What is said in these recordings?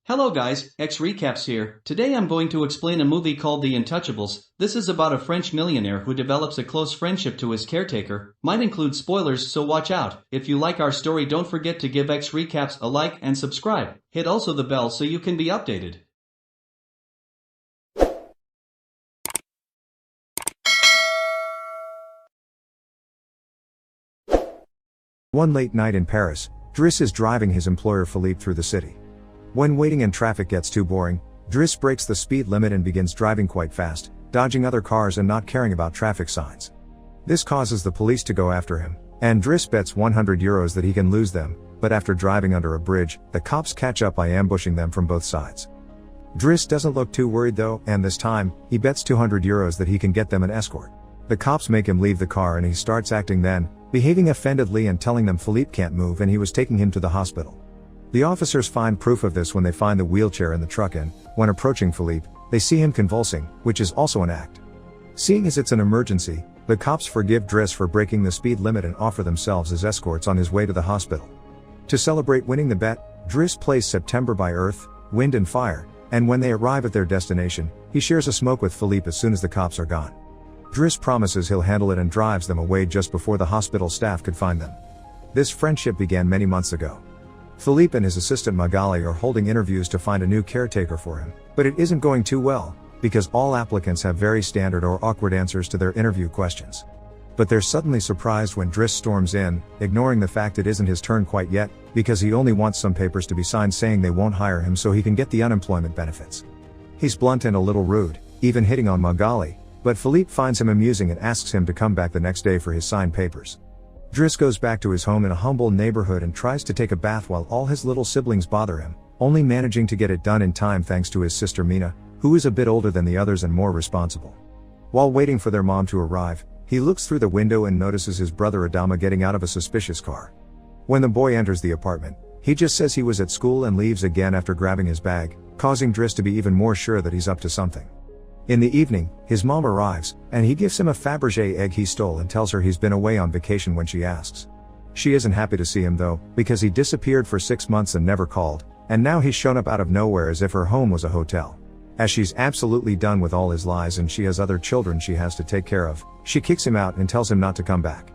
Hello guys, X Recaps here. Today I'm going to explain a movie called The Intouchables. This is about a French millionaire who develops a close friendship to his caretaker. Might include spoilers, so watch out. If you like our story, don't forget to give X Recaps a like and subscribe. Hit also the bell so you can be updated. One late night in Paris, Driss is driving his employer Philippe through the city. When waiting in traffic gets too boring, Driss breaks the speed limit and begins driving quite fast, dodging other cars and not caring about traffic signs. This causes the police to go after him, and Driss bets €100 that he can lose them, but after driving under a bridge, the cops catch up by ambushing them from both sides. Driss doesn't look too worried though, and this time, he bets €200 that he can get them an escort. The cops make him leave the car and he starts acting then, behaving offendedly and telling them Philippe can't move and he was taking him to the hospital. The officers find proof of this when they find the wheelchair in the truck and, when approaching Philippe, they see him convulsing, which is also an act. Seeing as it's an emergency, the cops forgive Driss for breaking the speed limit and offer themselves as escorts on his way to the hospital. To celebrate winning the bet, Driss plays September by Earth, Wind and Fire, and when they arrive at their destination, he shares a smoke with Philippe as soon as the cops are gone. Driss promises he'll handle it and drives them away just before the hospital staff could find them. This friendship began many months ago. Philippe and his assistant Magali are holding interviews to find a new caretaker for him, but it isn't going too well, because all applicants have very standard or awkward answers to their interview questions. But they're suddenly surprised when Driss storms in, ignoring the fact it isn't his turn quite yet, because he only wants some papers to be signed saying they won't hire him so he can get the unemployment benefits. He's blunt and a little rude, even hitting on Magali, but Philippe finds him amusing and asks him to come back the next day for his signed papers. Driss goes back to his home in a humble neighborhood and tries to take a bath while all his little siblings bother him, only managing to get it done in time thanks to his sister Mina, who is a bit older than the others and more responsible. While waiting for their mom to arrive, he looks through the window and notices his brother Adama getting out of a suspicious car. When the boy enters the apartment, he just says he was at school and leaves again after grabbing his bag, causing Driss to be even more sure that he's up to something. In the evening, his mom arrives, and he gives him a Fabergé egg he stole and tells her he's been away on vacation when she asks. She isn't happy to see him though, because he disappeared for 6 months and never called, and now he's shown up out of nowhere as if her home was a hotel. As she's absolutely done with all his lies and she has other children she has to take care of, she kicks him out and tells him not to come back.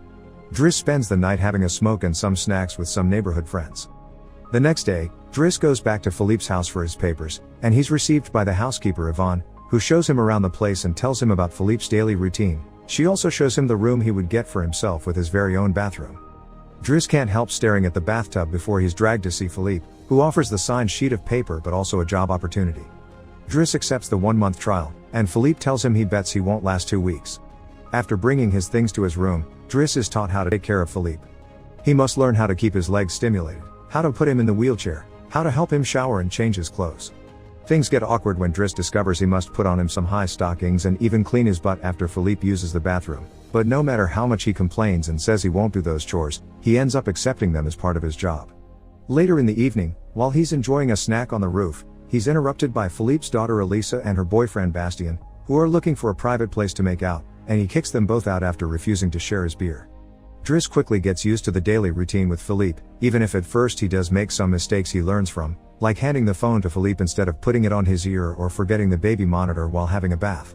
Driss spends the night having a smoke and some snacks with some neighborhood friends. The next day, Driss goes back to Philippe's house for his papers, and he's received by the housekeeper Yvonne, who shows him around the place and tells him about Philippe's daily routine. She also shows him the room he would get for himself with his very own bathroom. Driss can't help staring at the bathtub before he's dragged to see Philippe, who offers the signed sheet of paper but also a job opportunity. Driss accepts the 1-month trial, and Philippe tells him he bets he won't last 2 weeks. After bringing his things to his room, Driss is taught how to take care of Philippe. He must learn how to keep his legs stimulated, how to put him in the wheelchair, how to help him shower and change his clothes. Things get awkward when Driss discovers he must put on him some high stockings and even clean his butt after Philippe uses the bathroom, but no matter how much he complains and says he won't do those chores, he ends up accepting them as part of his job. Later in the evening, while he's enjoying a snack on the roof, he's interrupted by Philippe's daughter Elisa and her boyfriend Bastien, who are looking for a private place to make out, and he kicks them both out after refusing to share his beer. Driss quickly gets used to the daily routine with Philippe, even if at first he does make some mistakes he learns from, like handing the phone to Philippe instead of putting it on his ear or forgetting the baby monitor while having a bath.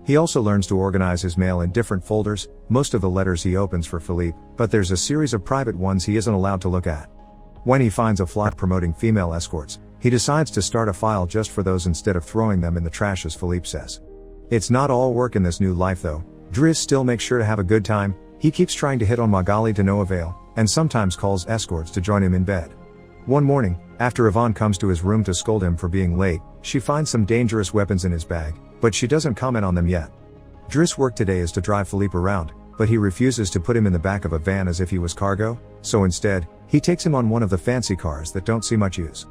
He also learns to organize his mail in different folders, most of the letters he opens for Philippe, but there's a series of private ones he isn't allowed to look at. When he finds a flyer promoting female escorts, he decides to start a file just for those instead of throwing them in the trash as Philippe says. It's not all work in this new life though. Driss still makes sure to have a good time. He keeps trying to hit on Magali to no avail, and sometimes calls escorts to join him in bed. One morning, after Yvonne comes to his room to scold him for being late, she finds some dangerous weapons in his bag, but she doesn't comment on them yet. Driss' work today is to drive Philippe around, but he refuses to put him in the back of a van as if he was cargo, so instead, he takes him on one of the fancy cars that don't see much use.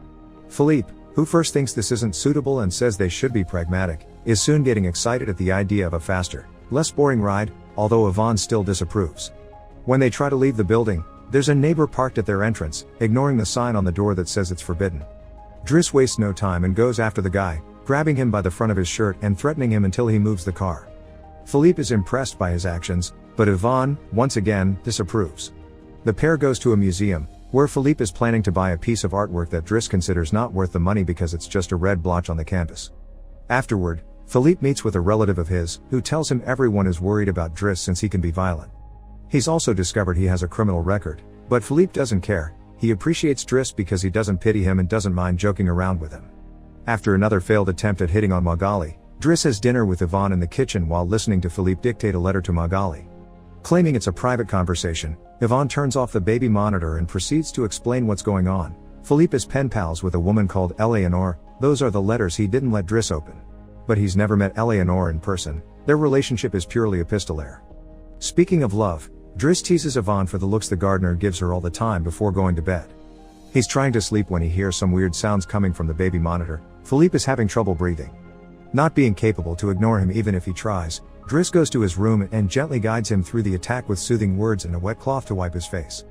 Philippe, who first thinks this isn't suitable and says they should be pragmatic, is soon getting excited at the idea of a faster, less boring ride, although Yvonne still disapproves. When they try to leave the building, there's a neighbor parked at their entrance, ignoring the sign on the door that says it's forbidden. Driss wastes no time and goes after the guy, grabbing him by the front of his shirt and threatening him until he moves the car. Philippe is impressed by his actions, but Yvonne, once again, disapproves. The pair goes to a museum, where Philippe is planning to buy a piece of artwork that Driss considers not worth the money because it's just a red blotch on the canvas. Afterward, Philippe meets with a relative of his, who tells him everyone is worried about Driss since he can be violent. He's also discovered he has a criminal record, but Philippe doesn't care. He appreciates Driss because he doesn't pity him and doesn't mind joking around with him. After another failed attempt at hitting on Magali, Driss has dinner with Yvonne in the kitchen while listening to Philippe dictate a letter to Magali. Claiming it's a private conversation, Yvonne turns off the baby monitor and proceeds to explain what's going on. Philippe is pen pals with a woman called Eleanor. Those are the letters he didn't let Driss open. But he's never met Eleanor in person. Their relationship is purely epistolary. Speaking of love, Driss teases Yvonne for the looks the gardener gives her all the time before going to bed. He's trying to sleep when he hears some weird sounds coming from the baby monitor. Philippe is having trouble breathing. Not being capable to ignore him even if he tries, Driss goes to his room and gently guides him through the attack with soothing words and a wet cloth to wipe his face.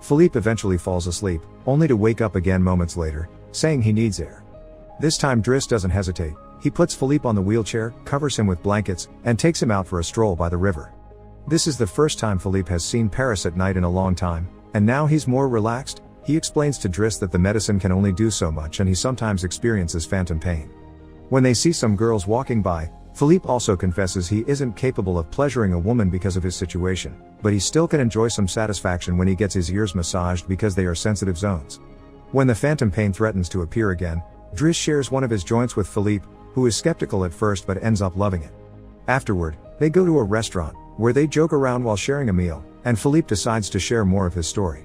Philippe eventually falls asleep, only to wake up again moments later, saying he needs air. This time Driss doesn't hesitate. He puts Philippe on the wheelchair, covers him with blankets, and takes him out for a stroll by the river. This is the first time Philippe has seen Paris at night in a long time, and now he's more relaxed. He explains to Driss that the medicine can only do so much and he sometimes experiences phantom pain. When they see some girls walking by, Philippe also confesses he isn't capable of pleasuring a woman because of his situation, but he still can enjoy some satisfaction when he gets his ears massaged because they are sensitive zones. When the phantom pain threatens to appear again, Driss shares one of his joints with Philippe, who is skeptical at first but ends up loving it. Afterward, they go to a restaurant, where they joke around while sharing a meal, and Philippe decides to share more of his story.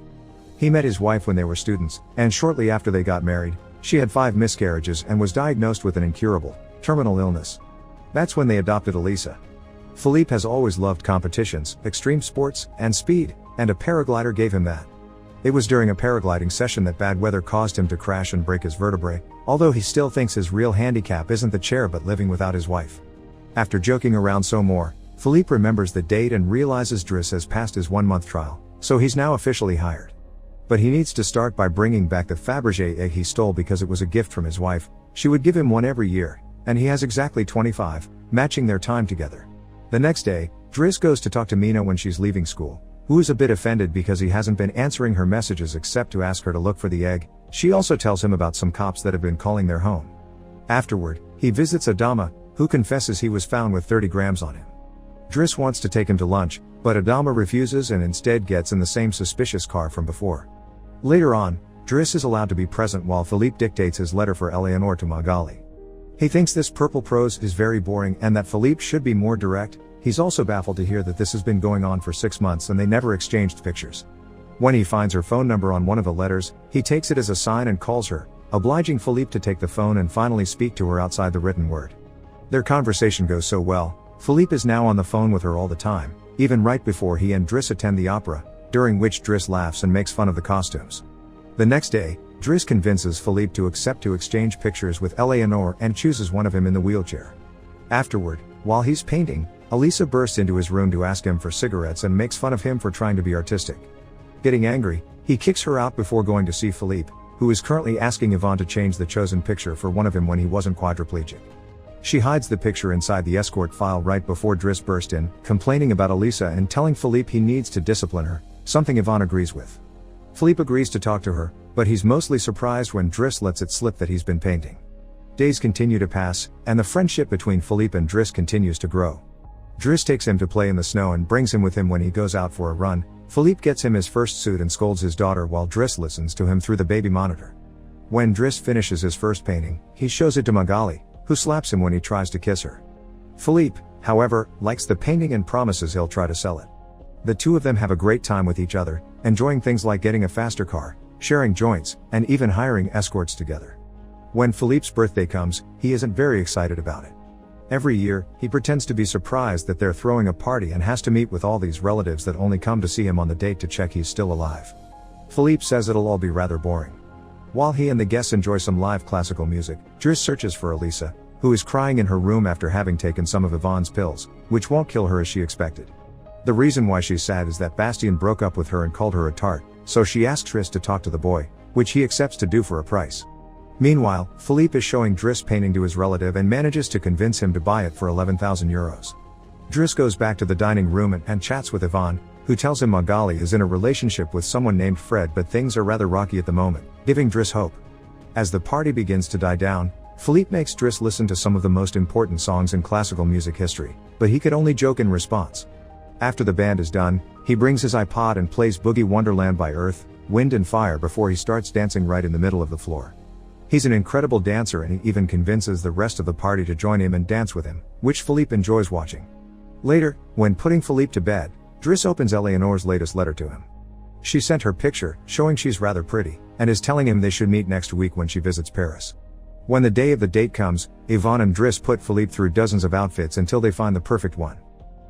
He met his wife when they were students, and shortly after they got married, she had 5 miscarriages and was diagnosed with an incurable, terminal illness. That's when they adopted Elisa. Philippe has always loved competitions, extreme sports, and speed, and a paraglider gave him that. It was during a paragliding session that bad weather caused him to crash and break his vertebrae, although he still thinks his real handicap isn't the chair but living without his wife. After joking around some more, Philippe remembers the date and realizes Driss has passed his 1-month trial, so he's now officially hired. But he needs to start by bringing back the Fabergé egg he stole because it was a gift from his wife. She would give him one every year, and he has exactly 25, matching their time together. The next day, Driss goes to talk to Mina when she's leaving school, who is a bit offended because he hasn't been answering her messages except to ask her to look for the egg. She also tells him about some cops that have been calling their home. Afterward, he visits Adama, who confesses he was found with 30 grams on him. Driss wants to take him to lunch, but Adama refuses and instead gets in the same suspicious car from before. Later on, Driss is allowed to be present while Philippe dictates his letter for Eleanor to Magali. He thinks this purple prose is very boring and that Philippe should be more direct. He's also baffled to hear that this has been going on for 6 months and they never exchanged pictures. When he finds her phone number on one of the letters, he takes it as a sign and calls her, obliging Philippe to take the phone and finally speak to her outside the written word. Their conversation goes so well, Philippe is now on the phone with her all the time, even right before he and Driss attend the opera, during which Driss laughs and makes fun of the costumes. The next day, Driss convinces Philippe to accept to exchange pictures with Eleanor and chooses one of him in the wheelchair. Afterward, while he's painting, Elisa bursts into his room to ask him for cigarettes and makes fun of him for trying to be artistic. Getting angry, he kicks her out before going to see Philippe, who is currently asking Yvonne to change the chosen picture for one of him when he wasn't quadriplegic. She hides the picture inside the escort file right before Driss burst in, complaining about Elisa and telling Philippe he needs to discipline her, something Yvonne agrees with. Philippe agrees to talk to her, but he's mostly surprised when Driss lets it slip that he's been painting. Days continue to pass, and the friendship between Philippe and Driss continues to grow. Driss takes him to play in the snow and brings him with him when he goes out for a run. Philippe gets him his first suit and scolds his daughter while Driss listens to him through the baby monitor. When Driss finishes his first painting, he shows it to Magali, who slaps him when he tries to kiss her. Philippe, however, likes the painting and promises he'll try to sell it. The two of them have a great time with each other, enjoying things like getting a faster car, sharing joints, and even hiring escorts together. When Philippe's birthday comes, he isn't very excited about it. Every year, he pretends to be surprised that they're throwing a party and has to meet with all these relatives that only come to see him on the date to check he's still alive. Philippe says it'll all be rather boring. While he and the guests enjoy some live classical music, Driss searches for Elisa, who is crying in her room after having taken some of Yvonne's pills, which won't kill her as she expected. The reason why she's sad is that Bastien broke up with her and called her a tart, so she asks Driss to talk to the boy, which he accepts to do for a price. Meanwhile, Philippe is showing Driss painting to his relative and manages to convince him to buy it for 11,000 euros. Driss goes back to the dining room and chats with Yvonne, who tells him Magali is in a relationship with someone named Fred, but things are rather rocky at the moment, giving Driss hope. As the party begins to die down, Philippe makes Driss listen to some of the most important songs in classical music history, but he could only joke in response. After the band is done, he brings his iPod and plays Boogie Wonderland by Earth, Wind and Fire before he starts dancing right in the middle of the floor. He's an incredible dancer, and he even convinces the rest of the party to join him and dance with him, which Philippe enjoys watching. Later, when putting Philippe to bed, Driss opens Eleanor's latest letter to him. She sent her picture, showing she's rather pretty, and is telling him they should meet next week when she visits Paris. When the day of the date comes, Yvonne and Driss put Philippe through dozens of outfits until they find the perfect one.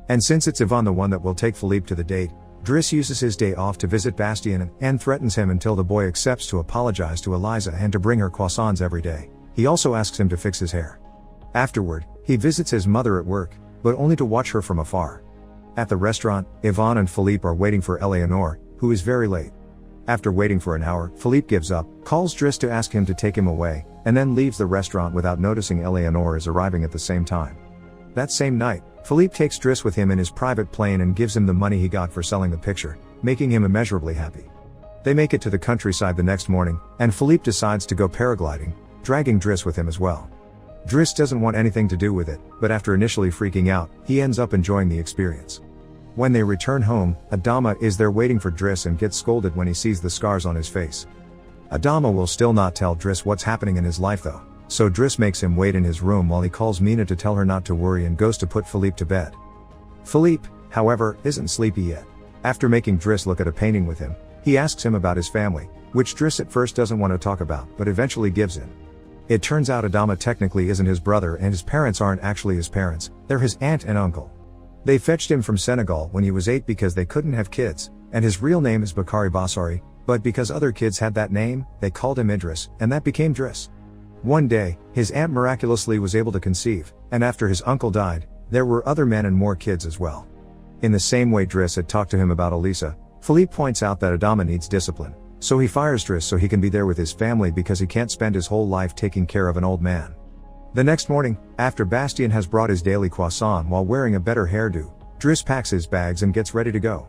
And since it's Yvonne the one that will take Philippe to the date, Driss uses his day off to visit Bastien and threatens him until the boy accepts to apologize to Eliza and to bring her croissants every day. He also asks him to fix his hair. Afterward, he visits his mother at work, but only to watch her from afar. At the restaurant, Yvonne and Philippe are waiting for Eleanor, who is very late. After waiting for an hour, Philippe gives up, calls Driss to ask him to take him away, and then leaves the restaurant without noticing Eleanor is arriving at the same time. That same night, Philippe takes Driss with him in his private plane and gives him the money he got for selling the picture, making him immeasurably happy. They make it to the countryside the next morning, and Philippe decides to go paragliding, dragging Driss with him as well. Driss doesn't want anything to do with it, but after initially freaking out, he ends up enjoying the experience. When they return home, Adama is there waiting for Driss and gets scolded when he sees the scars on his face. Adama will still not tell Driss what's happening in his life though, so Driss makes him wait in his room while he calls Mina to tell her not to worry and goes to put Philippe to bed. Philippe, however, isn't sleepy yet. After making Driss look at a painting with him, he asks him about his family, which Driss at first doesn't want to talk about but eventually gives in. It turns out Adama technically isn't his brother and his parents aren't actually his parents, they're his aunt and uncle. They fetched him from Senegal when he was 8 because they couldn't have kids, and his real name is Bakari Bassari, but because other kids had that name, they called him Idris, and that became Driss. One day, his aunt miraculously was able to conceive, and after his uncle died, there were other men and more kids as well. In the same way Driss had talked to him about Elisa, Philippe points out that Adama needs discipline, so he fires Driss so he can be there with his family because he can't spend his whole life taking care of an old man. The next morning, after Bastien has brought his daily croissant while wearing a better hairdo, Driss packs his bags and gets ready to go.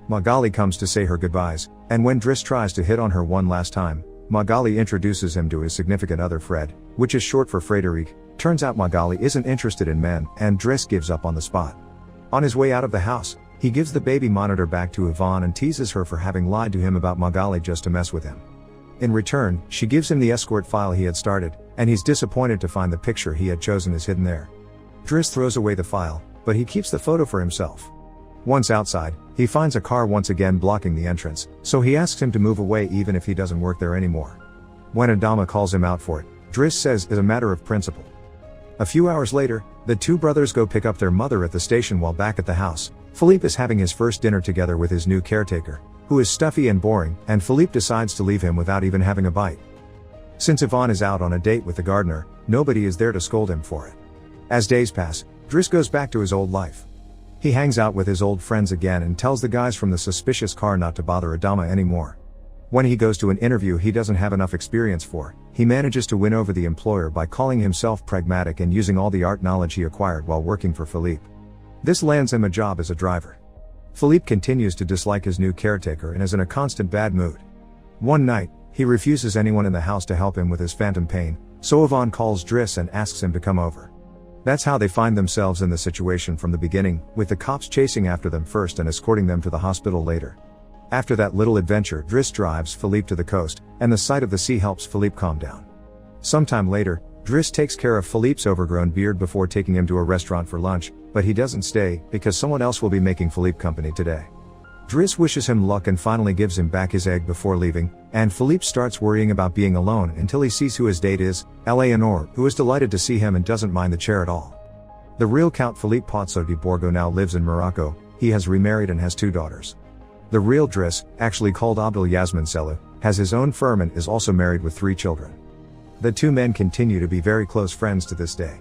Magali comes to say her goodbyes, and when Driss tries to hit on her one last time, Magali introduces him to his significant other Fred, which is short for Frédéric. Turns out Magali isn't interested in men, and Driss gives up on the spot. On his way out of the house, he gives the baby monitor back to Yvonne and teases her for having lied to him about Magali just to mess with him. In return, she gives him the escort file he had started, and he's disappointed to find the picture he had chosen is hidden there. Driss throws away the file, but he keeps the photo for himself. Once outside, he finds a car once again blocking the entrance, so he asks him to move away even if he doesn't work there anymore. When Adama calls him out for it, Driss says it's a matter of principle. A few hours later, the two brothers go pick up their mother at the station while back at the house. Philippe is having his first dinner together with his new caretaker, who is stuffy and boring, and Philippe decides to leave him without even having a bite. Since Yvonne is out on a date with the gardener, nobody is there to scold him for it. As days pass, Driss goes back to his old life. He hangs out with his old friends again and tells the guys from the suspicious car not to bother Adama anymore. When he goes to an interview he doesn't have enough experience for, he manages to win over the employer by calling himself pragmatic and using all the art knowledge he acquired while working for Philippe. This lands him a job as a driver. Philippe continues to dislike his new caretaker and is in a constant bad mood. One night, he refuses anyone in the house to help him with his phantom pain, so Yvonne calls Driss and asks him to come over. That's how they find themselves in the situation from the beginning, with the cops chasing after them first and escorting them to the hospital later. After that little adventure, Driss drives Philippe to the coast, and the sight of the sea helps Philippe calm down. Sometime later, Driss takes care of Philippe's overgrown beard before taking him to a restaurant for lunch, but he doesn't stay, because someone else will be making Philippe company today. Driss wishes him luck and finally gives him back his egg before leaving, and Philippe starts worrying about being alone until he sees who his date is, Eleanor, who is delighted to see him and doesn't mind the chair at all. The real Count Philippe Pozzo di Borgo now lives in Morocco. He has remarried and has 2 daughters. The real Driss, actually called Abdel Yasmin Selou, has his own firm and is also married with 3 children. The 2 men continue to be very close friends to this day.